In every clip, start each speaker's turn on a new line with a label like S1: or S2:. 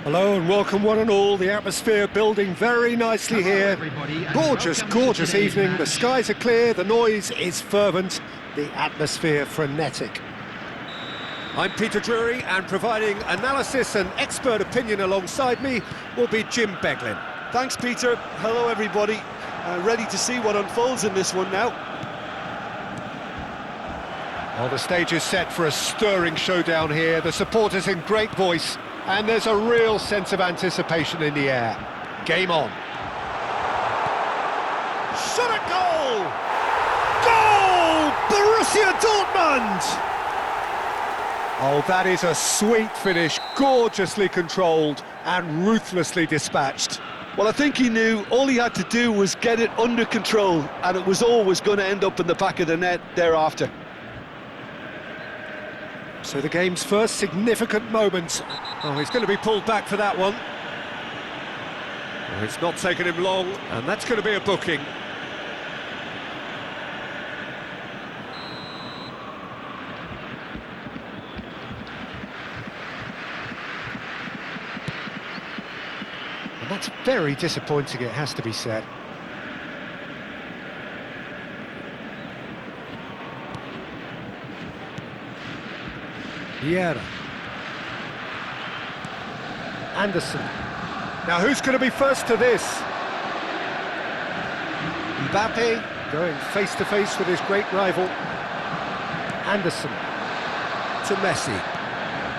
S1: Hello and welcome one and all, the atmosphere building very nicely here. Gorgeous evening, the skies are clear, the noise is fervent, the atmosphere frenetic. I'm Peter Drury, and providing analysis and expert opinion alongside me will be Jim Beglin.
S2: Thanks, Peter. Hello, everybody. Ready to see what unfolds in this one now.
S1: Well, the stage is set for a stirring showdown here, the supporters in great voice, and there's a real sense of anticipation in the air. Game on. Shot at goal! Goal! Borussia Dortmund! Oh, that is a sweet finish, gorgeously controlled and ruthlessly dispatched.
S2: Well, I think he knew all he had to do was get it under control, and it was always going to end up in the back of the net thereafter.
S1: So the game's first significant moment. Oh, he's going to be pulled back for that one. Well, it's not taken him long, and that's going to be a booking. And that's very disappointing, it has to be said. Vieira. Anderson. Now who's going to be first to this? Mbappe going face-to-face with his great rival. Anderson to Messi.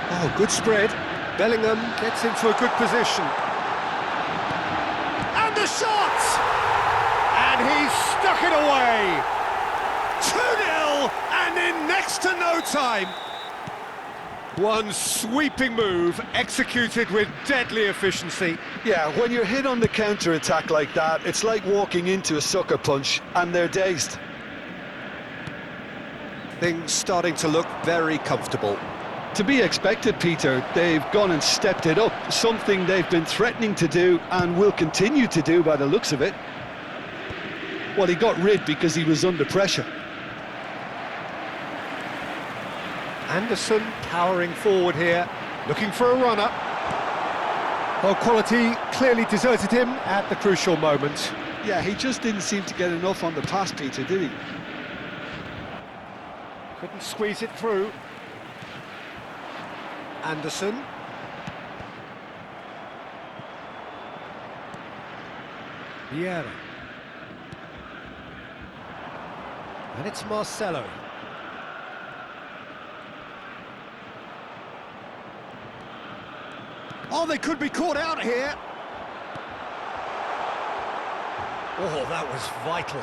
S1: Oh, good spread. Bellingham gets into a good position. And the shot! And he's stuck it away! 2-0 and in next to no time. One sweeping move, executed with deadly efficiency.
S2: Yeah, when you're hit on the counter-attack like that, it's like walking into a sucker punch, and they're dazed.
S1: Things starting to look very comfortable.
S2: To be expected, Peter. They've gone and stepped it up, something they've been threatening to do and will continue to do by the looks of it. Well, he got rid because he was under pressure.
S1: Anderson powering forward here, looking for a runner. Well, quality clearly deserted him at the crucial moment.
S2: Yeah, he just didn't seem to get enough on the pass, Peter, did he?
S1: Couldn't squeeze it through. Anderson. Vieira. And it's Marcelo. Oh, they could be caught out here. Oh, that was vital.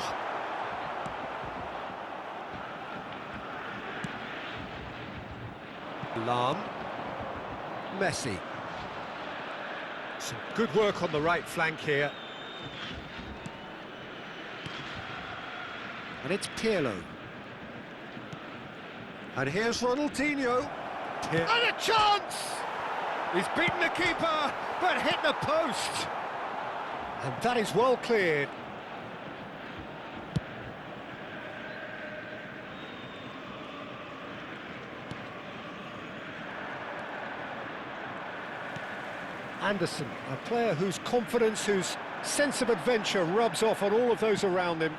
S1: Lahm. Messi. Some good work on the right flank here. And it's Pirlo. And here's Ronaldinho. And a chance! He's beaten the keeper, but hit the post. And that is well cleared. Anderson, a player whose confidence, whose sense of adventure rubs off on all of those around him.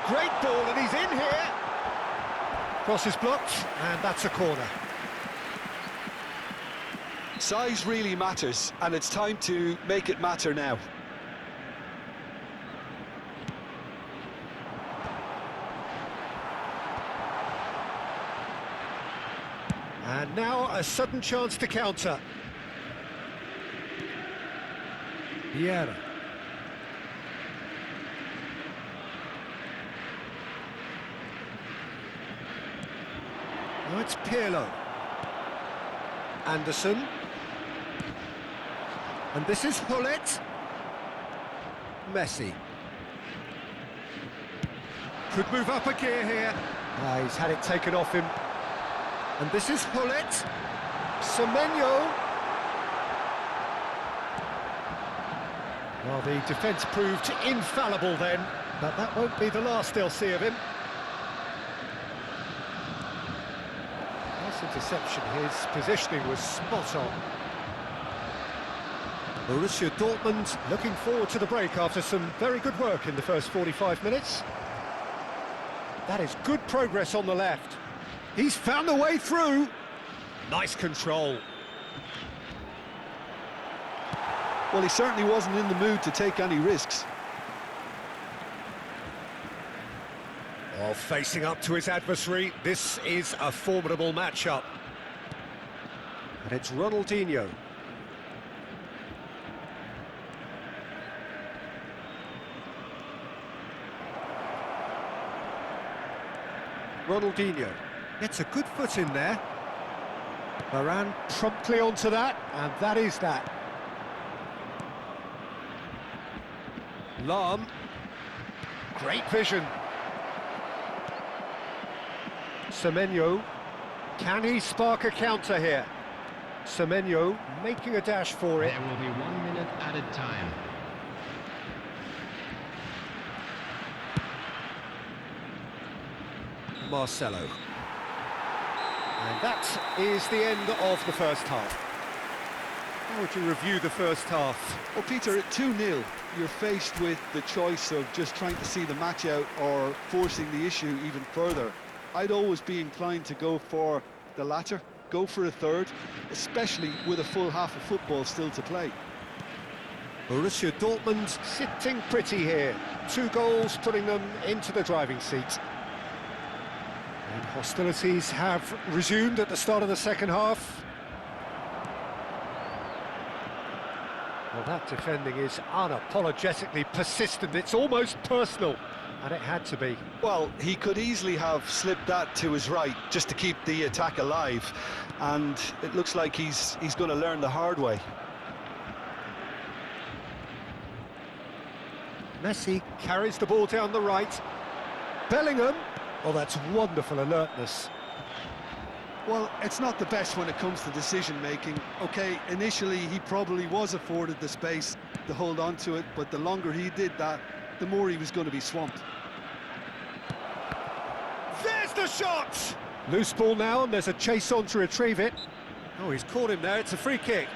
S1: Great ball, and he's in here. Cross is blocked, and that's a corner.
S2: Size really matters, and it's time to make it matter now.
S1: And now a sudden chance to counter. Vieira. Now it's Pirlo. Anderson. And this is Hullet. Messi. Could move up a gear here. He's had it taken off him. And this is Hullet. Semenyo. Well, the defence proved infallible then, but that won't be the last they'll see of him. Nice interception, his positioning was spot on. Borussia Dortmund looking forward to the break after some very good work in the first 45 minutes. That is good progress on the left. He's found a way through. Nice control.
S2: Well, he certainly wasn't in the mood to take any risks.
S1: Oh, facing up to his adversary, this is a formidable matchup. And it's Ronaldinho. Ronaldinho gets a good foot in there. Varane promptly onto that, and that is that. Lahm, great vision. Semenyo, can he spark a counter here? Semenyo making a dash for it.
S3: There will be 1 minute added time.
S1: Marcelo. And that is the end of the first half. How would you review the first half?
S2: Well, Peter, at 2-0, you're faced with the choice of just trying to see the match out or forcing the issue even further. I'd always be inclined to go for the latter, go for a third, especially with a full half of football still to play.
S1: Borussia Dortmund sitting pretty here. 2 goals putting them into the driving seat. And hostilities have resumed at the start of the second half. Well, that defending is unapologetically persistent. It's almost personal, and it had to be.
S2: Well, he could easily have slipped that to his right just to keep the attack alive, and it looks like he's going to learn the hard way.
S1: Messi carries the ball down the right. Bellingham. Oh, that's wonderful alertness.
S2: Well, it's not the best when it comes to decision-making. OK, initially he probably was afforded the space to hold on to it, but the longer he did that, the more he was going to be swamped.
S1: There's the shot! Loose ball now, and there's a chase on to retrieve it. Oh, he's caught him there, it's a free kick.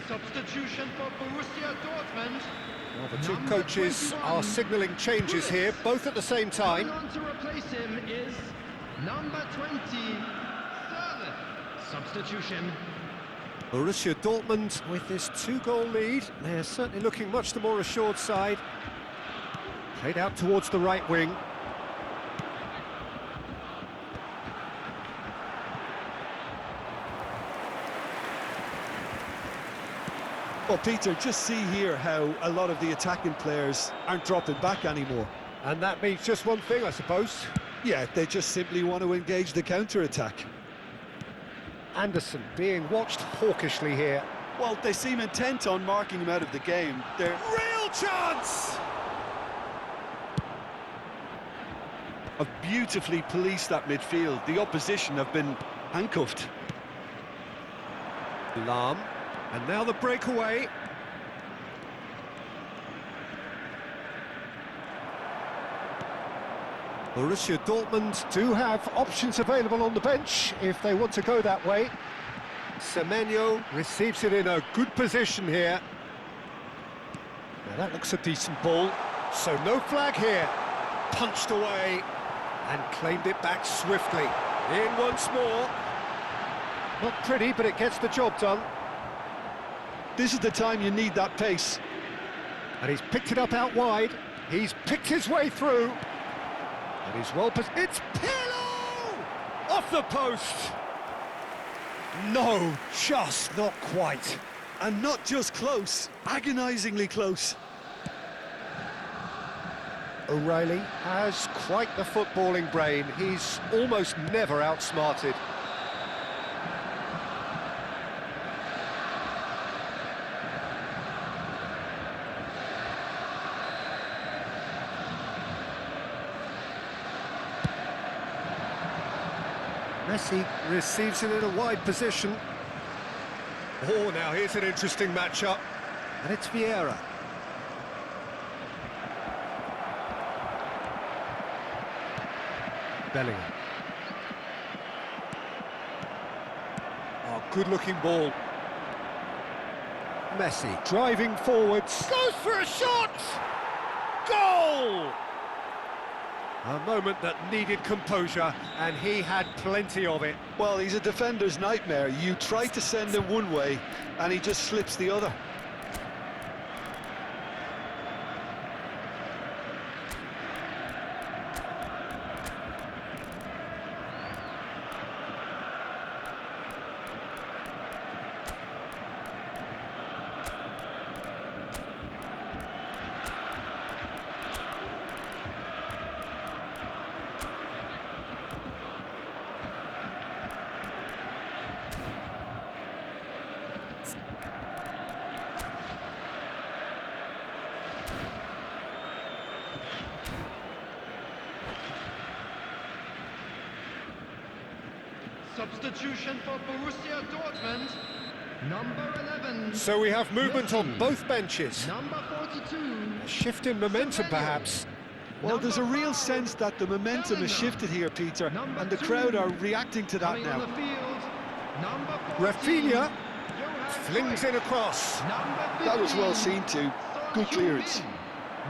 S3: Substitution for Borussia Dortmund.
S1: Well, the two coaches are signalling changes here, both at the same time.
S3: Coming on to replace him is number 20, Sterling. Substitution.
S1: Borussia Dortmund with this 2-goal lead. They're certainly looking much the more assured side. Played out towards the right wing.
S2: Well, Peter, just see here how a lot of the attacking players aren't dropping back anymore.
S1: And that means just one thing, I suppose.
S2: Yeah, they just simply want to engage the counter-attack.
S1: Anderson being watched hawkishly here.
S2: Well, they seem intent on marking him out of the game. They're
S1: Real chance!
S2: have beautifully policed that midfield. The opposition have been handcuffed.
S1: Lahm, and now the breakaway. Borussia Dortmund do have options available on the bench if they want to go that way. Semenyo receives it in a good position here. Now that looks a decent ball, so no flag here. Punched away and claimed it back swiftly. In once more. Not pretty, but it gets the job done.
S2: This is the time you need that pace.
S1: And he's picked it up out wide. He's picked his way through. And he's well positioned. It's Pirlo! Off the post! No, just not quite.
S2: And not just close, agonisingly close.
S1: O'Reilly has quite the footballing brain. He's almost never outsmarted. Messi receives it in a wide position. Oh, now here's an interesting matchup. And it's Vieira. Bellingham. Oh, good-looking ball. Messi driving forwards. Goes for a shot! Goal! A moment that needed composure, and he had plenty of it.
S2: Well, he's a defender's nightmare. You try to send him one way, and he just slips the other.
S3: Substitution for Borussia Dortmund. Number 11.
S1: So we have movement on both benches.
S3: Number 42.
S1: A shift in momentum, perhaps.
S2: Well, there's a real sense that the momentum has shifted here, Peter, and the crowd are reacting to that
S3: Coming on the
S2: now.
S3: field. Number 14.
S1: Rafinha
S3: Johan
S1: flings
S3: Cruyff.
S1: in a cross.
S3: Number 15.
S2: That was well seen too. Good clearance.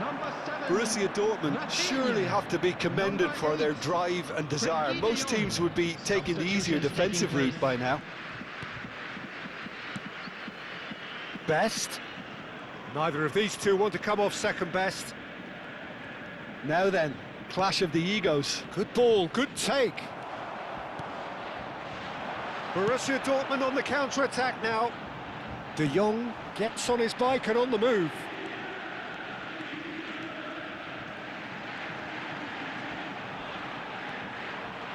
S3: Number 7.
S2: Borussia Dortmund
S3: Rafinha.
S2: surely have to be commended for their drive and desire. Most teams would be taking the easier defensive route by now.
S1: Best. Neither of these two want to come off second best.
S2: Now then, clash of the egos.
S1: Good ball, good take. Borussia Dortmund on the counter-attack now. De Jong gets on his bike and on the move.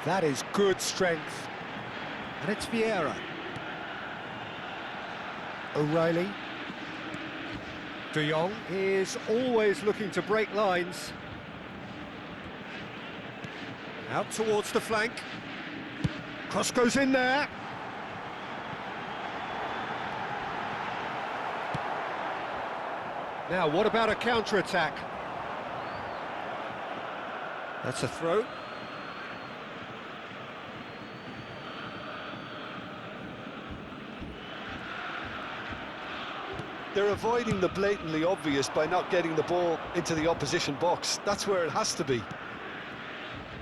S1: That is good strength. And it's Vieira. O'Reilly. De Jong is always looking to break lines. Out towards the flank. Cross goes in there. Now, what about a counter-attack? That's a throw.
S2: They're avoiding the blatantly obvious by not getting the ball into the opposition box. That's where it has to be.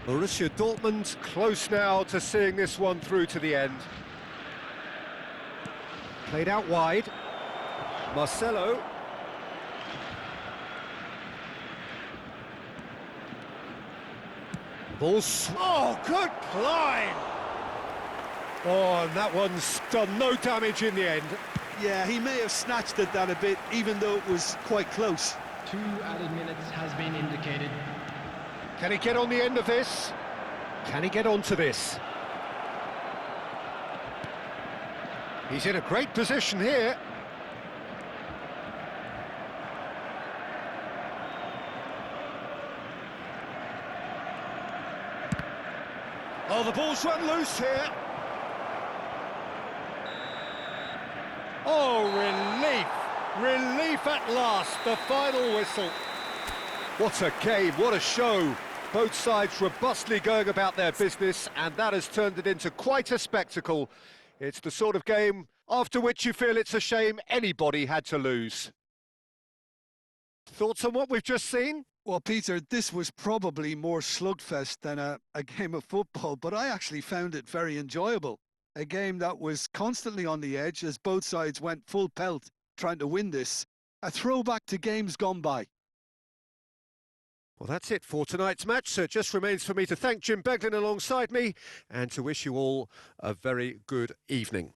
S1: Borussia Dortmund close now to seeing this one through to the end. Played out wide. Marcelo. Oh, good climb! Oh, and that one's done no damage in the end.
S2: Yeah, he may have snatched at that a bit, even though it was quite close.
S3: 2 added minutes has been indicated.
S1: Can he get on the end of this? Can he get onto this? He's in a great position here. Oh, the ball's run loose here. Oh, relief. Relief at last, the final whistle. What a game, what a show. Both sides robustly going about their business, and that has turned it into quite a spectacle. It's the sort of game after which you feel it's a shame anybody had to lose. Thoughts on what we've just seen?
S2: Well, Peter, this was probably more slugfest than a game of football, but I actually found it very enjoyable. A game that was constantly on the edge as both sides went full pelt trying to win this. A throwback to games gone by.
S1: Well, that's it for tonight's match, so it just remains for me to thank Jim Beglin alongside me and to wish you all a very good evening.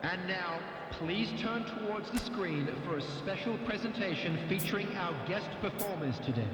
S3: And now, please turn towards the screen for a special presentation featuring our guest performers today.